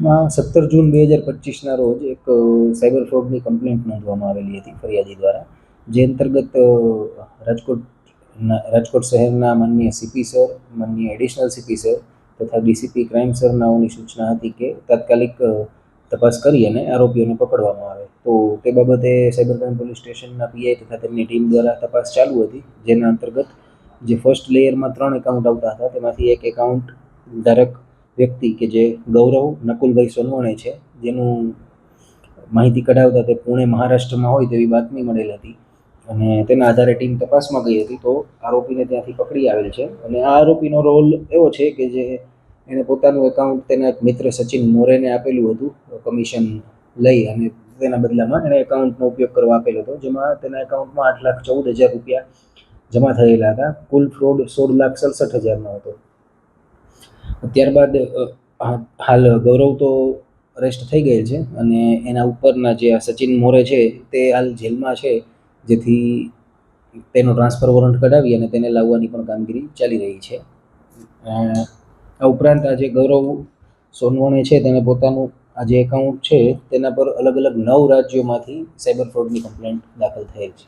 17 જૂન 2025ના રોજ એક cyber ફ્રોડની complaint નોંધવામાં આવેલી હતી ફરિયાદી દ્વારા, જે અંતર્ગત રાજકોટ શહેરના માનનીય સીપી સર, માનનીય એડિશનલ સીપી સર તથા ડીસીપી ક્રાઇમ સર નાઓની સૂચના હતી કે તાત્કાલિક તપાસ કરી અને આરોપીઓને પકડવામાં આવે. તો તે બાબતે સાયબર ક્રાઇમ પોલીસ સ્ટેશનના પીઆઈ તથા તેમની ટીમ દ્વારા તપાસ ચાલુ હતી, જેના અંતર્ગત જે ફર્સ્ટ લેયરમાં 3 એકાઉન્ટ આવતા હતા તેમાંથી એક એકાઉન્ટ ધારક વ્યક્તિ કે જે ગૌરવ નકુલભાઈ સોનવણે છે, જેનું માહિતી કઢાવતા તે પુણે મહારાષ્ટ્રમાં હોય તેવી બાતમી મળેલ હતી અને તેના આધારે ટીમ તપાસમાં ગઈ હતી. તો આરોપીને ત્યાંથી પકડી આવેલ છે અને આ આરોપીનો રોલ એવો છે કે જે એણે પોતાનું એકાઉન્ટ તેના એક મિત્ર સચિન મોરેને આપેલું હતું કમિશન લઈ, અને તેના બદલામાં એણે એકાઉન્ટનો ઉપયોગ કરવા આપેલો હતો, જેમાં તેના એકાઉન્ટમાં 8,14,000 રૂપિયા જમા થયેલા હતા. કુલ ફ્રોડ 16,67,000નો હતો. ત્યારબાદ હાલ ગૌરવ તો અરેસ્ટ થઈ ગયેલ છે અને એના ઉપરના જે આ સચિન મોરે છે તે હાલ જેલમાં છે, જેથી તેનો ટ્રાન્સફર વોરંટ કઢાવી અને તેને લાવવાની પણ કામગીરી ચાલી રહી છે. આ ઉપરાંત આ જે ગૌરવ સોનવણે છે તેને પોતાનું આ જે એકાઉન્ટ છે તેના પર અલગ અલગ 9 રાજ્યોમાંથી સાયબર ફ્રોડની કમ્પ્લેન્ટ દાખલ થયેલ છે.